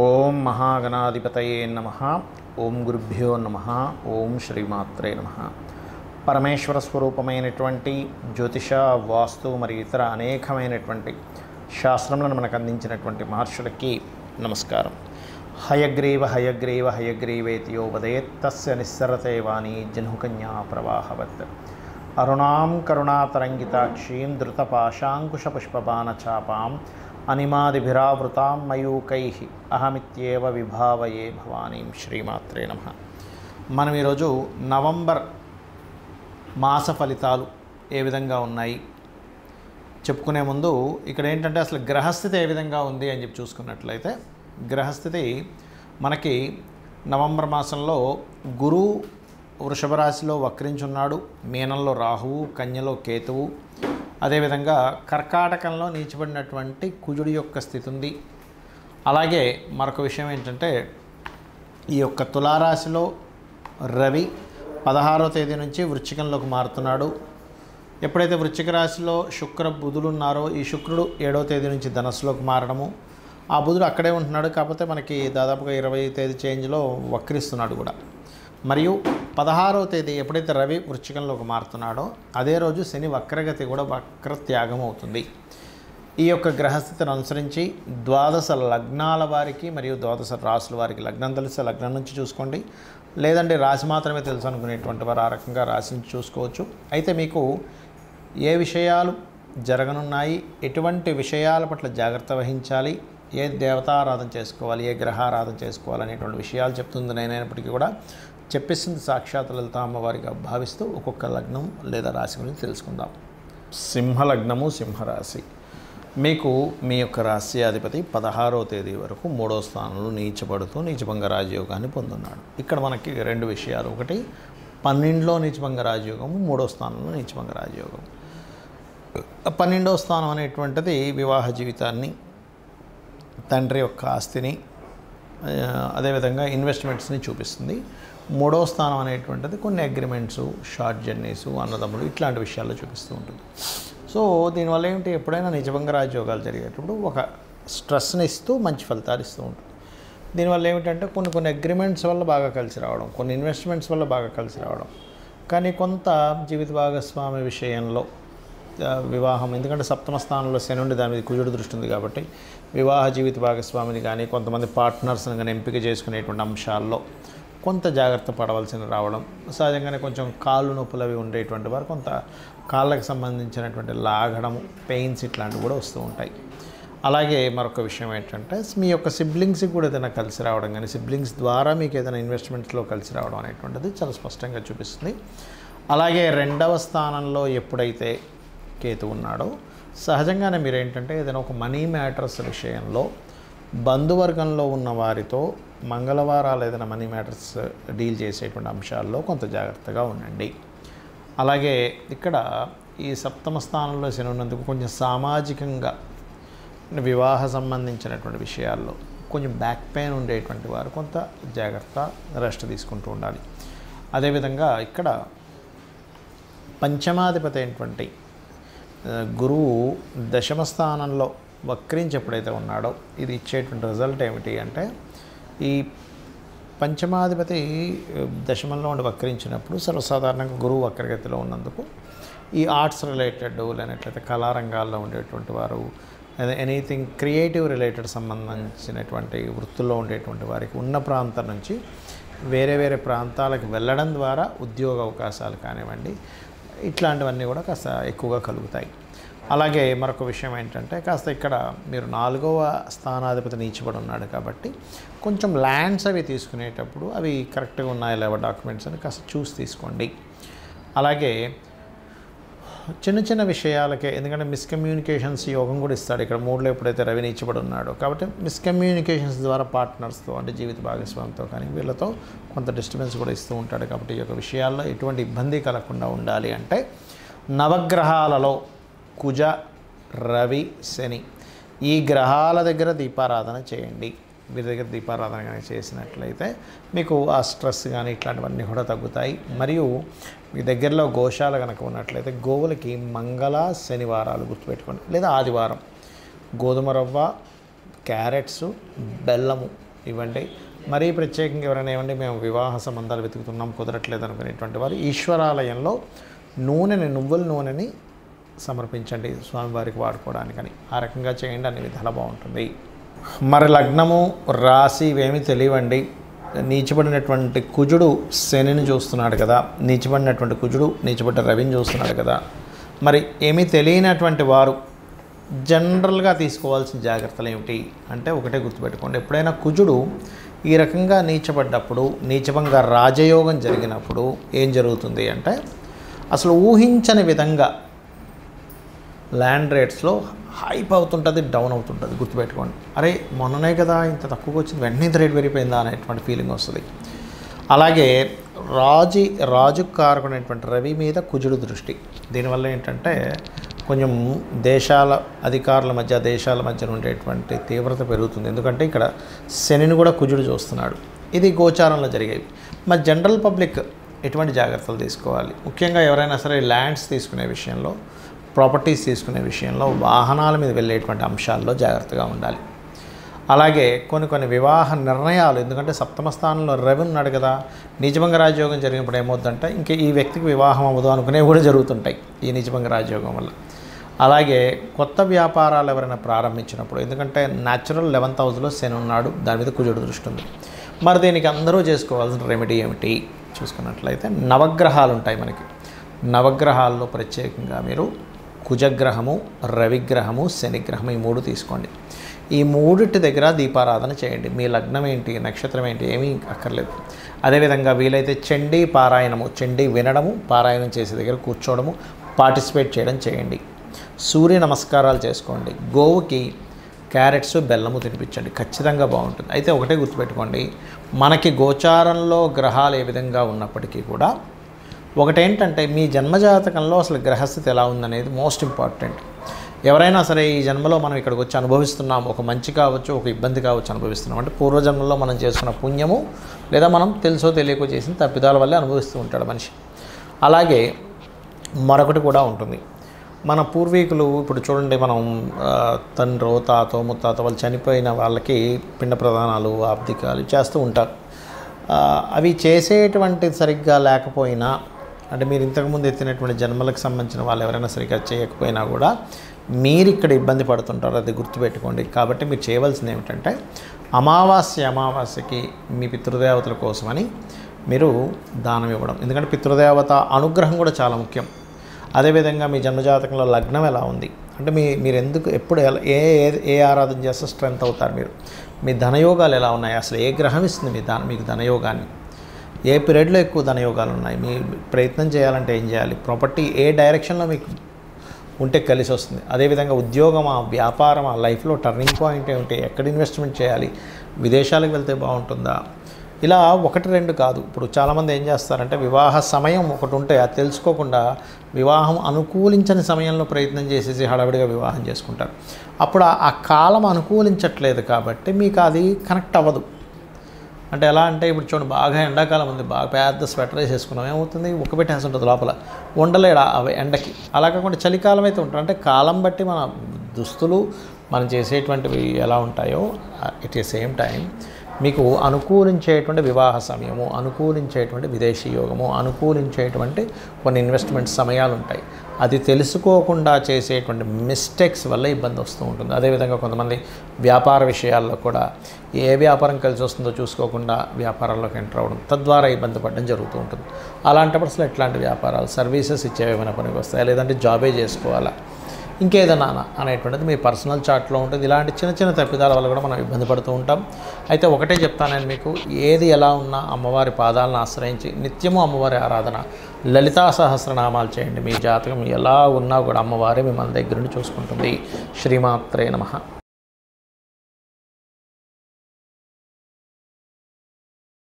ఓం మహాగణాధిపతయే నమః. ఓం గురుభ్యో నమః. ఓం శ్రీమాత్రే నమః. పరమేశ్వర స్వరూపమైనటువంటి జ్యోతిష, వాస్తు మరియు ఇతర అనేకమైనటువంటి శాస్త్రములను మనకు అందించినటువంటి మహర్షులకి నమస్కారం. హయగ్రీవ హయగ్రీవ హయగ్రీవేతియోపదేత్ తస్య నిస్సరతే వాణి జహ్నుకన్యా ప్రవాహవత్. అరుణాం కరుణాతరంగితాక్షీం ధృతపాశాంకుశపుష్పబాణచాపాం అనిమాదిభిరావృతాం మయూకైః అహమిత్యేవ విభావయే భవానీం. శ్రీమాత్రే నమః. మనం ఈరోజు నవంబర్ మాస ఫలితాలు ఏ విధంగా ఉన్నాయి చెప్పుకునే ముందు ఇక్కడ ఏంటంటే అసలు గ్రహస్థితి ఏ విధంగా ఉంది అని చెప్పి చూసుకున్నట్లయితే, గ్రహస్థితి మనకి నవంబర్ మాసంలో గురువు వృషభ రాశిలో వక్రించున్నాడు, మీనంలో రాహువు, కన్యలో కేతువు, అదేవిధంగా కర్కాటకంలో నీచబడినటువంటి కుజుడి యొక్క స్థితి ఉంది. అలాగే మరొక విషయం ఏంటంటే ఈ యొక్క తులారాశిలో రవి 16వ తేదీ నుంచి వృశ్చికంలోకి మారుతున్నాడు. ఎప్పుడైతే వృశ్చిక రాశిలో శుక్ర బుధులు ఉన్నారో ఈ శుక్రుడు 7వ తేదీ నుంచి ధనస్సులోకి మారడము, ఆ బుధుడు అక్కడే ఉంటున్నాడు కాకపోతే మనకి దాదాపుగా 20వ తేదీ చేంజ్లో వక్రిస్తున్నాడు కూడా. మరియు 16వ తేదీ ఎప్పుడైతే రవి వృశ్చికంలోకి మారుతున్నాడో అదే రోజు శని వక్రగతి కూడా వక్రత్యాగం అవుతుంది. ఈ యొక్క గ్రహస్థితిని అనుసరించి ద్వాదశ లగ్నాల వారికి మరియు ద్వాదశ రాశుల వారికి, లగ్నం తెలిస్తే లగ్నం నుంచి చూసుకోండి, లేదంటే రాశి మాత్రమే తెలుసు అనుకునేటువంటి వారు ఆ రకంగా రాశి నుంచి చూసుకోవచ్చు. అయితే మీకు ఏ విషయాలు జరగనున్నాయి, ఎటువంటి విషయాల పట్ల జాగ్రత్త వహించాలి, ఏ దేవతారాధన చేసుకోవాలి, ఏ గ్రహారాధన చేసుకోవాలి అనేటువంటి విషయాలు చెప్తుంది నేనైనప్పటికీ కూడా చెప్పేసింది సాక్షాత్ లలిత అమ్మవారిగా భావిస్తూ ఒక్కొక్క లగ్నం లేదా రాశి గురించి తెలుసుకుందాం. సింహలగ్నము, సింహరాశి. మీకు మీ యొక్క రాశి అధిపతి 16వ తేదీ వరకు 3వ స్థానంలో నీచబడుతూ నీచభంగ రాజయోగాన్ని పొందున్నాడు. ఇక్కడ మనకి రెండు విషయాలు, ఒకటి 12లో నీచభంగ రాజయోగము, 3వ స్థానంలో నీచభంగ రాజయోగం. 12వ స్థానం అనేటువంటిది వివాహ జీవితాన్ని, తండ్రి యొక్క ఆస్తిని, అదేవిధంగా ఇన్వెస్ట్మెంట్స్ని చూపిస్తుంది. 3వ స్థానం అనేటువంటిది కొన్ని అగ్రిమెంట్స్, షార్ట్ జర్నీస్, అన్నదమ్ములు ఇట్లాంటి విషయాల్లో చూపిస్తూ ఉంటుంది. సో దీనివల్ల ఏంటి, ఎప్పుడైనా నిజభంగ రాజయోగాలు జరిగేటప్పుడు ఒక స్ట్రెస్ని ఇస్తూ మంచి ఫలితాలు ఇస్తూ ఉంటుంది. దీనివల్ల ఏమిటంటే కొన్ని అగ్రిమెంట్స్ వల్ల బాగా కలిసి రావడం, కొన్ని ఇన్వెస్ట్మెంట్స్ వల్ల బాగా కలిసి రావడం, కానీ కొంత జీవిత భాగస్వామి విషయంలో వివాహం, ఎందుకంటే సప్తమ స్థానంలో శని ఉండి దాని మీద కుజుడు దృష్టి ఉంది కాబట్టి వివాహ జీవిత భాగస్వామిని కానీ కొంతమంది పార్ట్నర్స్ని కానీ ఎంపిక చేసుకునేటువంటి అంశాల్లో కొంత జాగ్రత్త పడవలసిన రావడం, సహజంగానే కొంచెం కాళ్ళు నొప్పులు అవి ఉండేటువంటి వారు కొంత కాళ్ళకు సంబంధించినటువంటి లాగడము, పెయిన్స్ ఇట్లాంటివి కూడా వస్తూ ఉంటాయి. అలాగే మరొక విషయం ఏంటంటే మీ యొక్క సిబ్లింగ్స్కి కూడా ఏదైనా కలిసి రావడం కానీ సిబ్లింగ్స్ ద్వారా మీకు ఏదైనా ఇన్వెస్ట్మెంట్స్లో కలిసి రావడం అనేటువంటిది చాలా స్పష్టంగా చూపిస్తుంది. అలాగే 2వ స్థానంలో ఎప్పుడైతే కేతు ఉన్నాడో సహజంగానే మీరు ఏంటంటే ఏదైనా ఒక మనీ మ్యాటర్స్ విషయంలో బంధువర్గంలో ఉన్న వారితో మంగళవారాలు ఏదైనా మనీ మ్యాటర్స్ డీల్ చేసేటువంటి అంశాల్లో కొంత జాగ్రత్తగా ఉండండి. అలాగే ఇక్కడ ఈ సప్తమ స్థానంలో శని ఉన్నందుకు కొంచెం సామాజికంగా వివాహ సంబంధించినటువంటి విషయాల్లో కొంచెం బ్యాక్ పెయిన్ ఉండేటువంటి వారు కొంత జాగ్రత్త, రెస్ట్ తీసుకుంటూ ఉండాలి. అదేవిధంగా ఇక్కడ పంచమాధిపతి అయినటువంటి గురువు 10వ స్థానంలో వక్రించి ఎప్పుడైతే ఉన్నాడో ఇది ఇచ్చేటువంటి రిజల్ట్ ఏమిటి అంటే, ఈ పంచమాధిపతి దశమంలో ఉండి వక్రించినప్పుడు సర్వసాధారణంగా గురువు వక్రగతిలో ఉన్నందుకు ఈ ఆర్ట్స్ రిలేటెడ్ లేనట్లయితే కళారంగాల్లో ఉండేటువంటి వారు, ఎనీథింగ్ క్రియేటివ్ రిలేటెడ్ సంబంధించినటువంటి వృత్తుల్లో ఉండేటువంటి వారికి ఉన్న ప్రాంతం నుంచి వేరే వేరే ప్రాంతాలకు వెళ్ళడం ద్వారా ఉద్యోగ అవకాశాలు కానివ్వండి ఇట్లాంటివన్నీ కూడా కాస్త ఎక్కువగా కలుగుతాయి. అలాగే మరొక విషయం ఏంటంటే కాస్త ఇక్కడ మీరు 4వ స్థానాధిపతి నీచబడి ఉన్నాడు కాబట్టి కొంచెం ల్యాండ్స్ అవి తీసుకునేటప్పుడు అవి కరెక్ట్గా ఉన్నాయా లేవా డాక్యుమెంట్స్ అని కాస్త చూసి తీసుకోండి. అలాగే చిన్న చిన్న విషయాలకే, ఎందుకంటే మిస్కమ్యూనికేషన్స్ యోగం కూడా ఇస్తాడు ఇక్కడ 3లో ఎప్పుడైతే రవి నీచబడి ఉన్నాడో, కాబట్టి మిస్కమ్యూనికేషన్స్ ద్వారా పార్ట్నర్స్తో అంటే జీవిత భాగస్వామితో కానీ వీళ్ళతో కొంత డిస్టర్బెన్స్ కూడా ఇస్తూ ఉంటాడు. కాబట్టి ఈ యొక్క విషయాల్లో ఎటువంటి ఇబ్బంది కలగకుండా ఉండాలి అంటే నవగ్రహాలలో కుజ, రవి, శని ఈ గ్రహాల దగ్గర దీపారాధన చేయండి. వీరి దగ్గర దీపారాధన కానీ చేసినట్లయితే మీకు ఆ స్ట్రెస్ కానీ ఇట్లాంటివన్నీ కూడా తగ్గుతాయి. మరియు మీ దగ్గరలో గోశాల కనుక ఉన్నట్లయితే గోవులకి మంగళ శనివారాలు గుర్తుపెట్టుకోండి, లేదా ఆదివారం గోధుమ రవ్వ, క్యారెట్స్, బెల్లము ఇవ్వండి. మరీ ప్రత్యేకంగా ఎవరైనా ఇవ్వండి మేము వివాహ సంబంధాలు వెతుకుతున్నాం కుదరట్లేదు అనుకునేటువంటి వారు ఈశ్వరాలయంలో నువ్వుల నూనెని సమర్పించండి స్వామివారికి వాడుకోవడానికని. ఆ రకంగా చేయండి, అన్ని విధాలా బాగుంటుంది. మరి లగ్నము రాశి ఇవేమీ తెలియవండి. నీచబడినటువంటి కుజుడు శనిని చూస్తున్నాడు కదా, నీచబడినటువంటి కుజుడు నీచబడ్డ రవిని చూస్తున్నాడు కదా. మరి ఏమీ తెలియనటువంటి వారు జనరల్గా తీసుకోవాల్సిన జాగ్రత్తలు ఏమిటి అంటే ఒకటే గుర్తుపెట్టుకోండి, ఎప్పుడైనా కుజుడు ఈ రకంగా నీచబడ్డప్పుడు, నీచభంగా రాజయోగం జరిగినప్పుడు ఏం జరుగుతుంది అంటే అసలు ఊహించని విధంగా ల్యాండ్ రేట్స్లో హైప్ అవుతుంటుంది, డౌన్ అవుతుంటుంది. గుర్తుపెట్టుకోండి, అరే మొన్ననే కదా ఇంత తక్కువగా వచ్చింది, వెంటనే ఇంత రేట్ పెరిగిపోయిందా అనేటువంటి ఫీలింగ్ వస్తుంది. అలాగే రాజు కారకుడైనటువంటి రవి మీద కుజుడు దృష్టి, దీనివల్ల ఏంటంటే కొంచెం దేశాల అధికారుల మధ్య దేశాల మధ్య ఉండేటువంటి తీవ్రత పెరుగుతుంది. ఎందుకంటే ఇక్కడ శనిని కూడా కుజుడు చూస్తున్నాడు. ఇది గోచారంలో జరిగేవి. మరి జనరల్ పబ్లిక్ ఎటువంటి జాగ్రత్తలు తీసుకోవాలి? ముఖ్యంగా ఎవరైనా సరే ల్యాండ్స్ తీసుకునే విషయంలో, ప్రాపర్టీస్ తీసుకునే విషయంలో, వాహనాల మీద వెళ్ళేటువంటి అంశాల్లో జాగ్రత్తగా ఉండాలి. అలాగే కొన్ని వివాహ నిర్ణయాలు, ఎందుకంటే సప్తమ స్థానంలో రవి ఉన్నాడు కదా, నీచభంగ రాజయోగం జరిగినప్పుడు ఏమవుతుందంటే ఇంక ఈ వ్యక్తికి వివాహం అవ్వదు అనుకునేవి కూడా జరుగుతుంటాయి ఈ నీచభంగ రాజయోగం వల్ల. అలాగే కొత్త వ్యాపారాలు ఎవరైనా ప్రారంభించినప్పుడు, ఎందుకంటే న్యాచురల్ 11th హౌస్లో శని ఉన్నాడు, దాని మీద కుజుడు దృష్టి ఉంది. మరి దీనికి అందరూ చేసుకోవాల్సిన రెమెడీ ఏమిటి చూసుకున్నట్లయితే నవగ్రహాలు ఉంటాయి మనకి. నవగ్రహాల్లో ప్రత్యేకంగా మీరు కుజగ్రహము, రవిగ్రహము, శనిగ్రహము ఈ 3 తీసుకోండి. ఈ 3 దగ్గర దీపారాధన చేయండి. మీ లగ్నం ఏంటి, నక్షత్రం ఏంటి ఏమీ అక్కర్లేదు. అదేవిధంగా వీలైతే చండీ పారాయణము, చండీ వినడము, పారాయణం చేసే దగ్గర కూర్చోవడము, పార్టిసిపేట్ చేయడం చేయండి. సూర్య నమస్కారాలు చేసుకోండి. గోవుకి క్యారెట్స్ బెల్లము తినిపించండి, ఖచ్చితంగా బాగుంటుంది. అయితే ఒకటే గుర్తుపెట్టుకోండి, మనకి గోచారంలో గ్రహాలు ఏ విధంగా ఉన్నప్పటికీ కూడా ఒకటేంటంటే మీ జన్మజాతకంలో అసలు గ్రహస్థితి ఎలా ఉందనేది మోస్ట్ ఇంపార్టెంట్. ఎవరైనా సరే ఈ జన్మలో మనం ఇక్కడికి వచ్చి అనుభవిస్తున్నాం, ఒక మంచి కావచ్చు, ఒక ఇబ్బంది కావచ్చు అనుభవిస్తున్నాం అంటే పూర్వజన్మలో మనం చేసుకున్న పుణ్యము లేదా మనం తెలుసో తెలియకో చేసిన తప్పిదాల వల్లే అనుభవిస్తూ ఉంటాడు మనిషి. అలాగే మరొకటి కూడా ఉంటుంది, మన పూర్వీకులు ఇప్పుడు చూడండి, మనం తండ్రో తాతో ముత్తాత వాళ్ళు చనిపోయిన వాళ్ళకి పిండ ప్రదానాలు, ఆబ్దికాలు చేస్తూ ఉంటారు. అవి చేసేటువంటి సరిగ్గా లేకపోయినా, అంటే మీరు ఇంతకుముందు ఎత్తినటువంటి జన్మలకు సంబంధించిన వాళ్ళు ఎవరైనా సరిగ్గా చేయకపోయినా కూడా మీరు ఇక్కడ ఇబ్బంది పడుతుంటారు, అది గుర్తుపెట్టుకోండి. కాబట్టి మీరు చేయవలసింది ఏమిటంటే అమావాస్యకి మీ పితృదేవతల కోసమని మీరు దానం ఇవ్వడం. ఎందుకంటే పితృదేవత అనుగ్రహం కూడా చాలా ముఖ్యం. అదేవిధంగా మీ జన్మజాతకంలో లగ్నం ఎలా ఉంది అంటే మీరు ఎందుకు ఎప్పుడు ఏ ఆరాధన చేస్తే స్ట్రెంత్ అవుతారు, మీ ధనయోగాలు ఎలా ఉన్నాయి, అసలు ఏ గ్రహం ఇస్తుంది మీకు ధనయోగాన్ని, ఏ పీరియడ్లో ఎక్కువ ధనయోగాలు ఉన్నాయి, మీ ప్రయత్నం చేయాలంటే ఏం చేయాలి, ప్రాపర్టీ ఏ డైరెక్షన్లో మీకు ఉంటే కలిసి వస్తుంది. అదేవిధంగా ఉద్యోగమా, వ్యాపారమా, లైఫ్లో టర్నింగ్ పాయింట్ ఏమిటి, ఎక్కడ ఇన్వెస్ట్మెంట్ చేయాలి, విదేశాలకు వెళ్తే బాగుంటుందా, ఇలా 1-2 కాదు. ఇప్పుడు చాలామంది ఏం చేస్తారంటే వివాహ సమయం ఒకటి ఉంటే అది తెలుసుకోకుండా వివాహం అనుకూలించని సమయంలో ప్రయత్నం చేసేసి హడావిడిగా వివాహం చేసుకుంటారు. అప్పుడు ఆ కాలం అనుకూలించట్లేదు కాబట్టి మీకు అది కనెక్ట్ అవ్వదు. అంటే ఎలా అంటే ఇప్పుడు చూడండి, బాగా ఎండాకాలం ఉంది, బాగా పెద్ద స్వెటర్ వేసేసుకున్నాం, ఏమవుతుంది ఉక్కబెట్టేసి ఉంటుంది లోపల, ఉండలేడు అవి ఎండకి. అలా కాకుండా చలికాలం అయితే ఉంటుంది. అంటే కాలం బట్టి మన దుస్తులు మనం చేసేటువంటివి ఎలా ఉంటాయో ఎట్ ఏ సేమ్ టైం మీకు అనుకూలించేటువంటి వివాహ సమయము, అనుకూలించేటువంటి విదేశీ యోగము, అనుకూలించేటువంటి కొన్ని ఇన్వెస్ట్మెంట్ సమయాలు ఉంటాయి. అది తెలుసుకోకుండా చేసేటువంటి మిస్టేక్స్ వల్ల ఇబ్బంది వస్తూ ఉంటుంది. అదేవిధంగా కొంతమంది వ్యాపార విషయాల్లో కూడా ఏ వ్యాపారం కలిసి వస్తుందో చూసుకోకుండా వ్యాపారాల్లోకి ఎంటర్ అవ్వడం, తద్వారా ఇబ్బంది పడడం జరుగుతూ ఉంటుంది. అలాంటప్పుడు అసలు ఎట్లాంటి వ్యాపారాలు, సర్వీసెస్ ఇచ్చేవేమైనా పనికి వస్తాయా, లేదంటే జాబే చేసుకోవాలా, ఇంకేదన్నా అనేటువంటిది మీ పర్సనల్ చార్ట్లో ఉంటుంది. ఇలాంటి చిన్న తప్పిదాల వల్ల కూడా మనం ఇబ్బంది పడుతూ ఉంటాం. అయితే ఒకటే చెప్తానని మీకు, ఏది ఎలా ఉన్నా అమ్మవారి పాదాలను ఆశ్రయించి నిత్యము అమ్మవారి ఆరాధన, లలితా సహస్రనామాలు చేయండి. మీ జాతకం ఎలా ఉన్నా కూడా అమ్మవారే మిమ్మల్ని దగ్గర నుండి చూసుకుంటుంది. శ్రీమాత్రే నమః.